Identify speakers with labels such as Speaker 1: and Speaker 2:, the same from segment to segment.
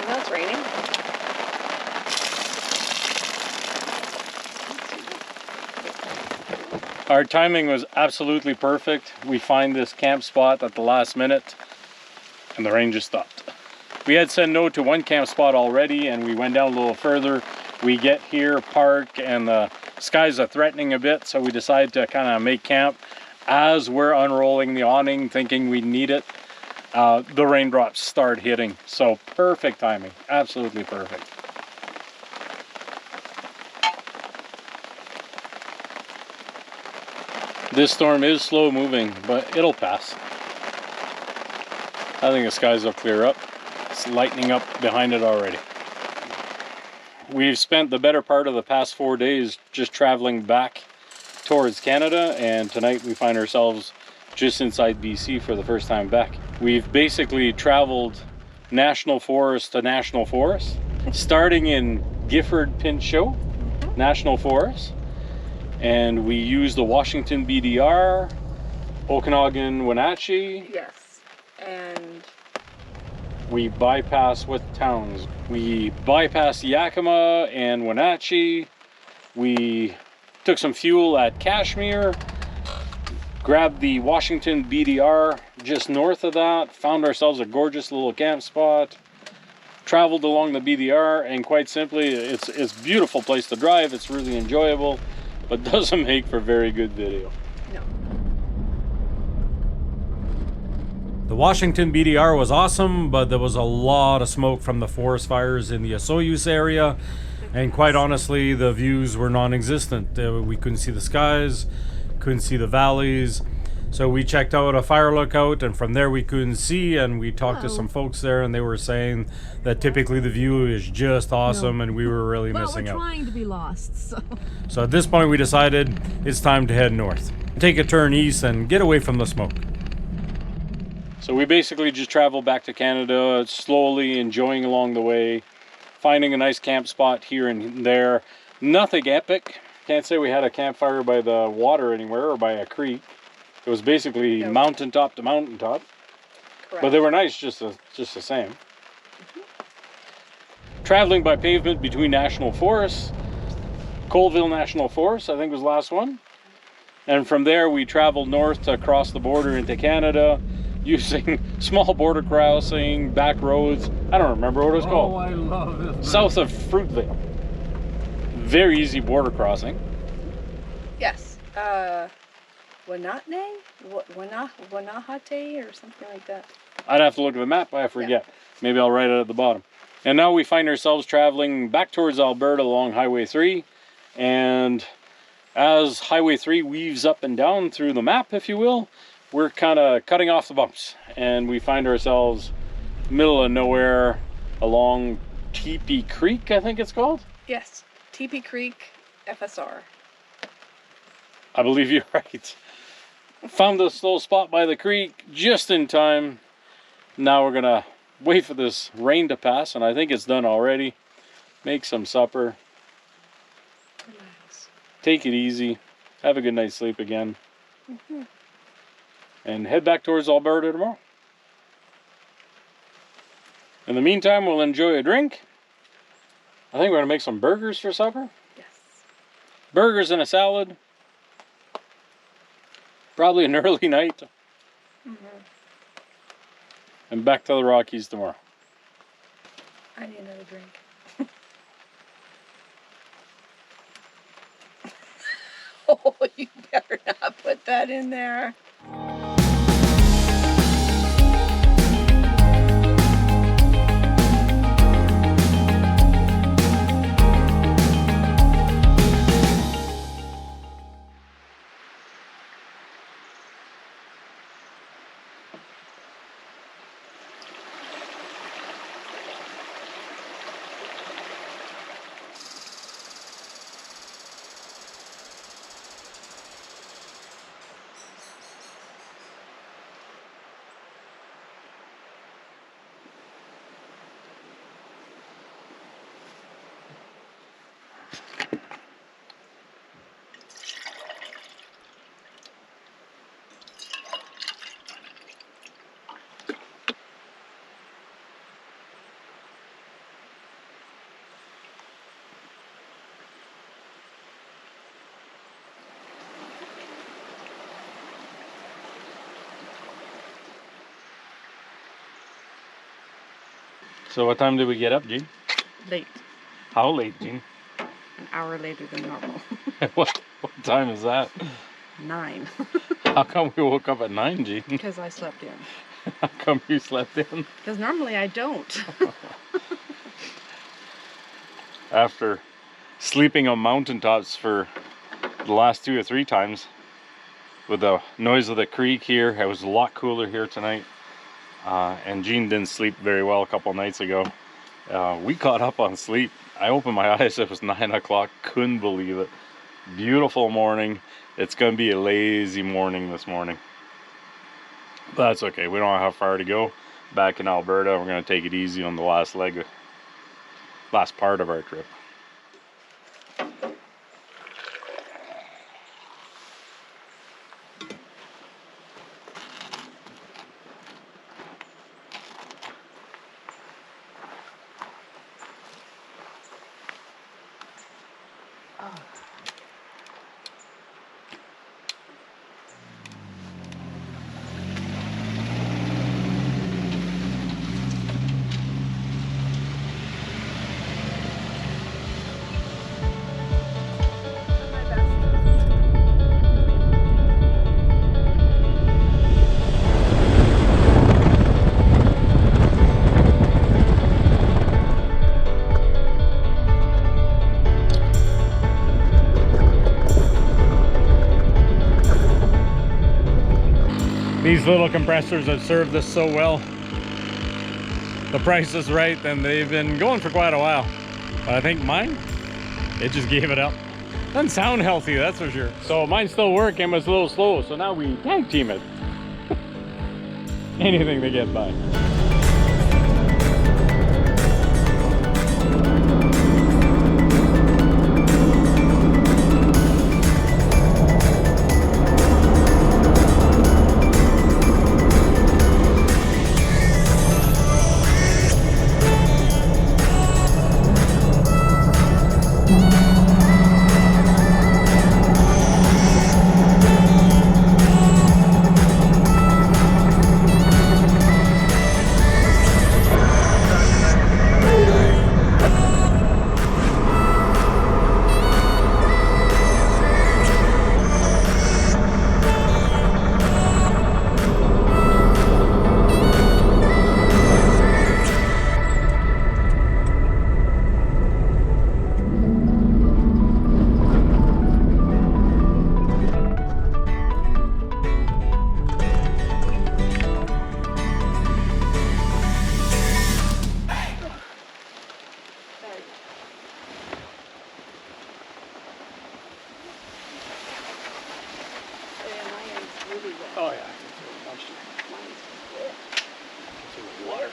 Speaker 1: No, it's raining.
Speaker 2: Our timing was absolutely perfect. We find this camp spot at the last minute and the rain just stopped. We had said no to one camp spot already and we went down a little further. We get here, park, and the skies are threatening a bit, so we decided to kind of make camp. As we're unrolling the awning, thinking we need it, the raindrops start hitting. So perfect timing, absolutely perfect. This storm is slow moving, but it'll pass. I think the skies will clear up. It's lightening up behind it already. We've spent the better part of the past 4 days just traveling back towards Canada, and tonight we find ourselves just inside BC for the first time back. We've basically traveled national forest to national forest, starting in Gifford Pinchot National Forest, and we used the Washington BDR, Okanagan Wenatchee.
Speaker 1: Yes, and
Speaker 2: we bypassed what towns? We bypassed Yakima and Wenatchee. We took some fuel at Kashmir, grabbed the Washington BDR just north of that, found ourselves a gorgeous little camp spot, traveled along the BDR, and quite simply, it's a beautiful place to drive. It's really enjoyable, but doesn't make for very good video.
Speaker 1: no.
Speaker 3: The Washington BDR was awesome, but there was a lot of smoke from the forest fires in the Osoyoos area, and quite honestly, the views were non-existent. We couldn't see the skies, couldn't see the valleys, so we checked out a fire lookout, and from there we couldn't see, and we talked to some folks there, and they were saying that typically the view is just awesome, and we were really missing out.
Speaker 4: Well, we're trying to be lost, so...
Speaker 3: So at this point we decided it's time to head north. Take a turn east and get away from the smoke.
Speaker 2: So we basically just traveled back to Canada, slowly enjoying along the way, finding a nice camp spot here and there. Nothing epic. Can't say we had a campfire by the water anywhere or by a creek. It was basically mountaintop to mountaintop.
Speaker 1: Correct.
Speaker 2: But they were nice just the same. Traveling by pavement between national forests. Colville National Forest, I think, was the last one. And from there we traveled north to cross the border into Canada, using small border crossing, back roads. I don't remember what it was called.
Speaker 3: Oh, I love it.
Speaker 2: South of Fruitvale. Very easy border crossing.
Speaker 1: Yes. Wanatne? Wanahate or something like that.
Speaker 2: I'd have to look at the map, I forget. Yeah. Maybe I'll write it at the bottom. And now we find ourselves traveling back towards Alberta along Highway 3. And as Highway 3 weaves up and down through the map, if you will, we're kind of cutting off the bumps. And we find ourselves middle of nowhere along Teepee Creek, I think it's called?
Speaker 1: Yes. Teepee Creek, FSR.
Speaker 2: I believe you're right. Found this little spot by the creek just in time. Now we're gonna wait for this rain to pass, and I think it's done already. Make some supper.
Speaker 1: Nice.
Speaker 2: Take it easy. Have a good night's sleep again. And head back towards Alberta tomorrow. In the meantime, we'll enjoy a drink. I think we're gonna make some burgers for supper.
Speaker 1: Yes.
Speaker 2: Burgers and a salad. Probably an early night. And back to the Rockies tomorrow.
Speaker 1: I need another drink. Oh, you better not put that in there.
Speaker 2: So what time did we get up, Gene?
Speaker 1: Late.
Speaker 2: How late, Gene?
Speaker 1: An hour later than normal.
Speaker 2: What time is that?
Speaker 1: 9.
Speaker 2: How come we woke up at 9, Gene?
Speaker 1: Because I slept in.
Speaker 2: How come you slept in?
Speaker 1: Because normally I don't.
Speaker 2: After sleeping on mountaintops for the last 2 or 3 times, with the noise of the creek here, it was a lot cooler here tonight. And Gene didn't sleep very well a couple nights ago. We caught up on sleep. I opened my eyes, it was 9 o'clock, couldn't believe it. Beautiful morning. It's gonna be a lazy morning this morning. But that's okay, we don't know how far to go. Back in Alberta, we're gonna take it easy on the last part of our trip. These little compressors have served us so well. The price is right and they've been going for quite a while. But I think mine, it just gave it up. Doesn't sound healthy, that's for sure. So mine's still working, but it's a little slow. So now we tag team it. Anything to get by. Oh yeah, it's water.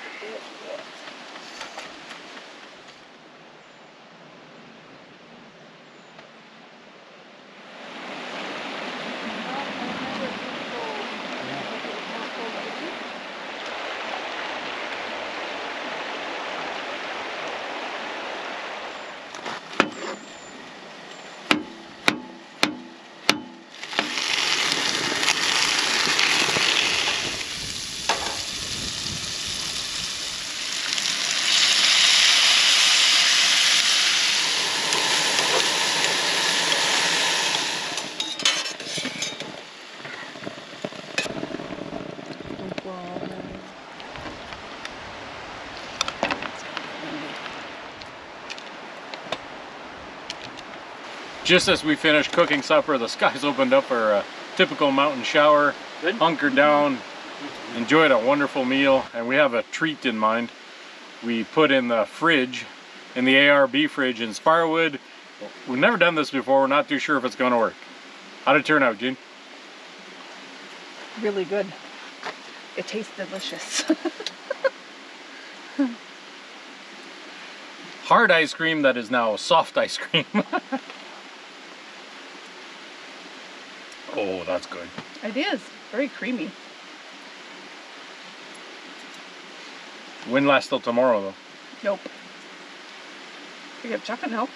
Speaker 2: Just as we finished cooking supper, the skies opened up for a typical mountain shower. Good. Hunkered down, enjoyed a wonderful meal, and we have a treat in mind. We put in the fridge, in the ARB fridge in Sparwood. We've never done this before, we're not too sure if it's going to work. How'd it turn out, Jean?
Speaker 1: Really good. It tastes delicious.
Speaker 2: Hard ice cream that is now soft ice cream. Oh, that's good.
Speaker 1: It is. Very creamy.
Speaker 2: Wouldn't last till tomorrow, though.
Speaker 1: Nope. We have chocolate milk.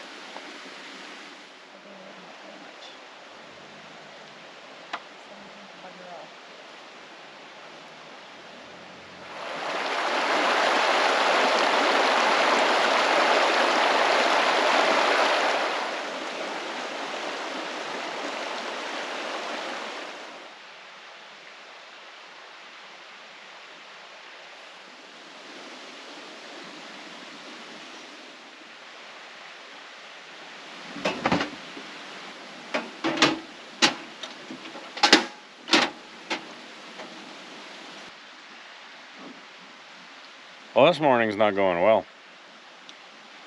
Speaker 2: Well, this morning's not going well.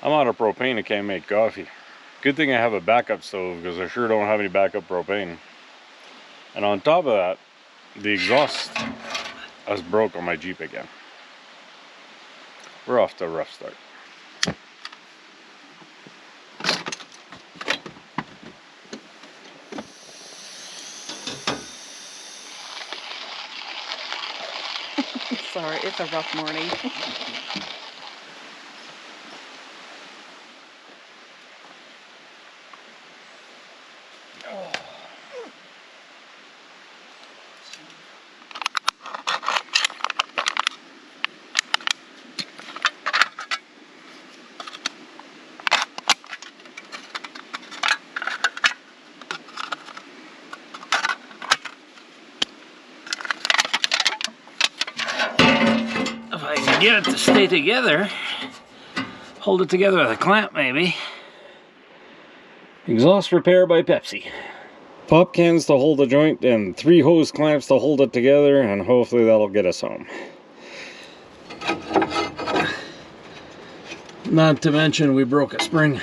Speaker 2: I'm out of propane, I can't make coffee. Good thing I have a backup stove because I sure don't have any backup propane. And on top of that, the exhaust has broke on my Jeep again. We're off to a rough start.
Speaker 1: Sorry, it's a rough morning.
Speaker 2: If I can get it to stay together, hold it together with a clamp maybe. Exhaust repair by Pepsi. Pop cans to hold the joint and 3 hose clamps to hold it together, and hopefully that'll get us home. Not to mention we broke a spring.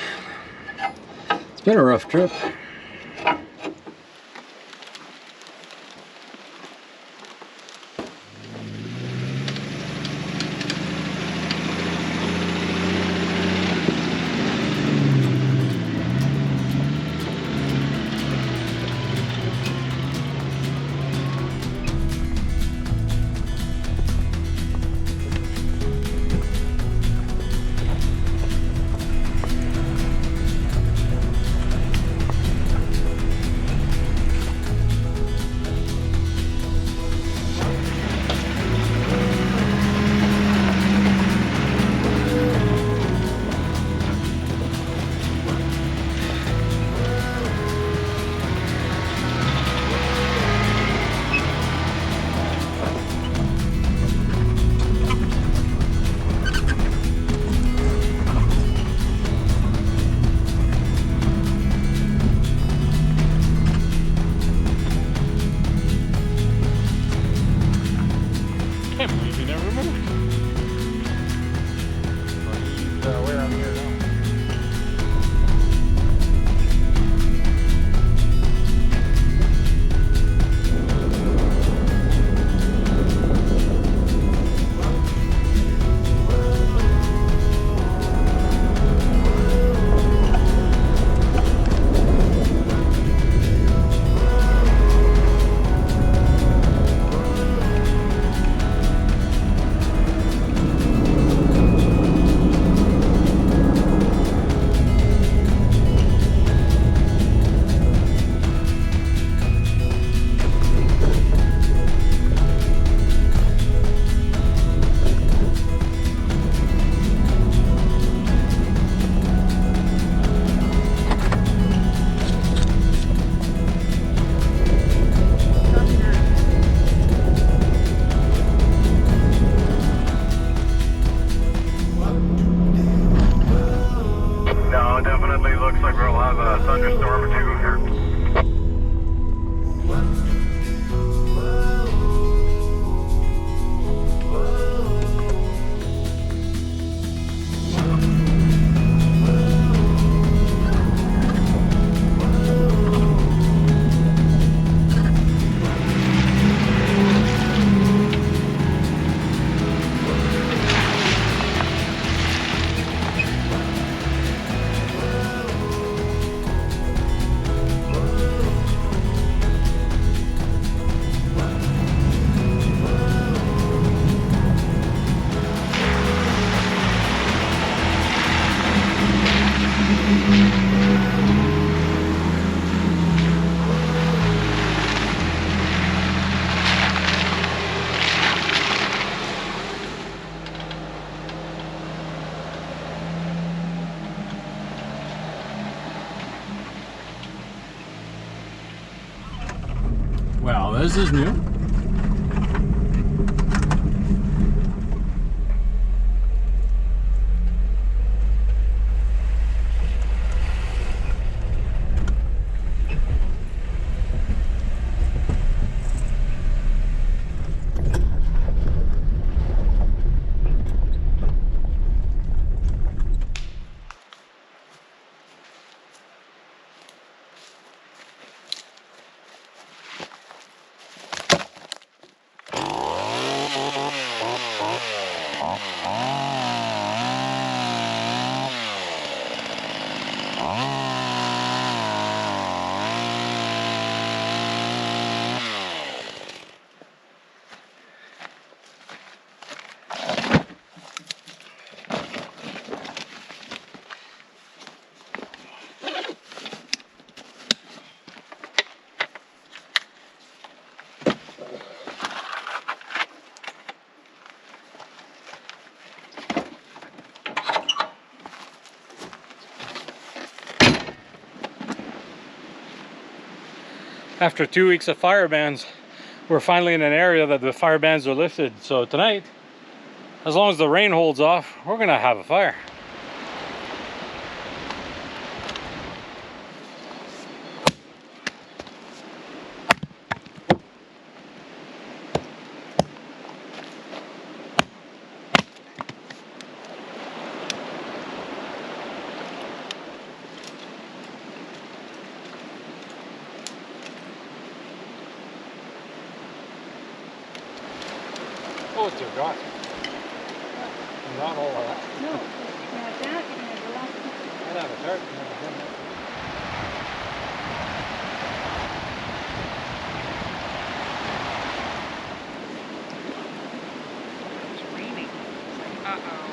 Speaker 2: It's been a rough trip. Can't believe you never moved. Where I'm here now. Looks like we'll have a thunderstorm or two here.
Speaker 3: Well, this is new.
Speaker 2: After 2 weeks of fire bans, we're finally in an area that the fire bans are lifted. So tonight, as long as the rain holds off, we're gonna have a fire. Oh dear God. Not all of that.
Speaker 1: No, you can have that, you can have the last one.
Speaker 2: I'd have a tart.
Speaker 1: It's raining. It's like, uh-oh.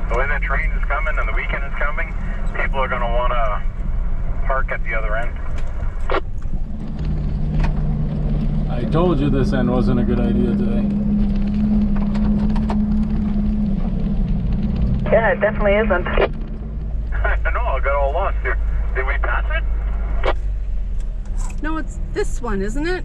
Speaker 4: the way that train is coming and the weekend is coming, people are going to want to park at the other end.
Speaker 2: I told you this end wasn't a good idea today.
Speaker 1: Yeah, it definitely isn't.
Speaker 4: I know, I got all lost here. Did we pass it?
Speaker 1: No, it's this one, isn't it?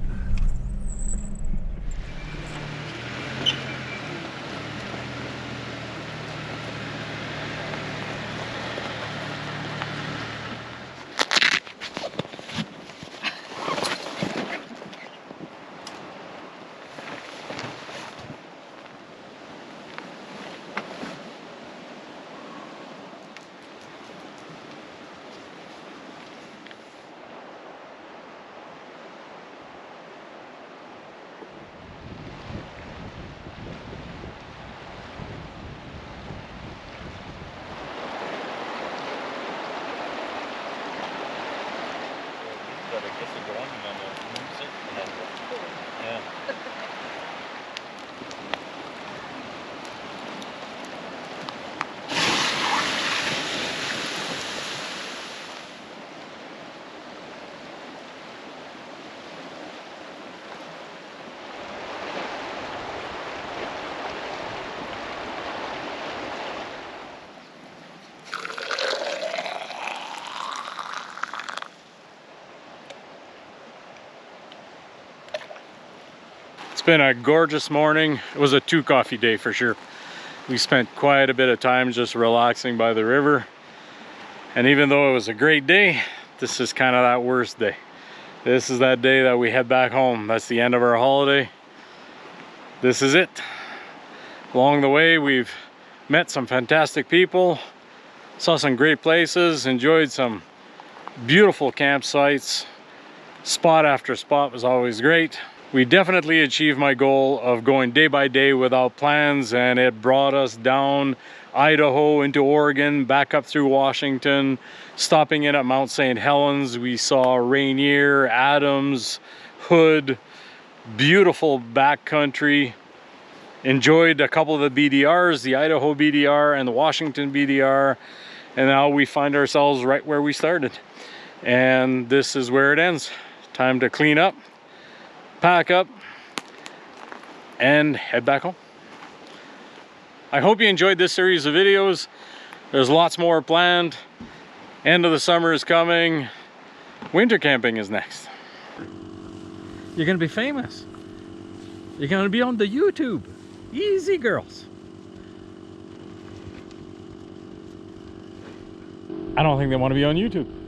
Speaker 2: It's been a gorgeous morning. It was a 2 coffee day for sure. We spent quite a bit of time just relaxing by the river. And even though it was a great day, this is kind of that worst day. This is that day that we head back home. That's the end of our holiday. This is it. Along the way, we've met some fantastic people, saw some great places, enjoyed some beautiful campsites. Spot after spot was always great. We definitely achieved my goal of going day by day without plans, and it brought us down Idaho into Oregon, back up through Washington, stopping in at Mount St. Helens. We saw Rainier, Adams, Hood, beautiful backcountry. Enjoyed a couple of the BDRs, the Idaho BDR and the Washington BDR, and now we find ourselves right where we started. And this is where it ends. Time to clean up, pack up, and head back home. I hope you enjoyed this series of videos. There's lots more planned. End of the summer is coming. Winter camping is next. You're gonna be famous. You're gonna be on the YouTube. Easy, girls. I don't think they want to be on YouTube.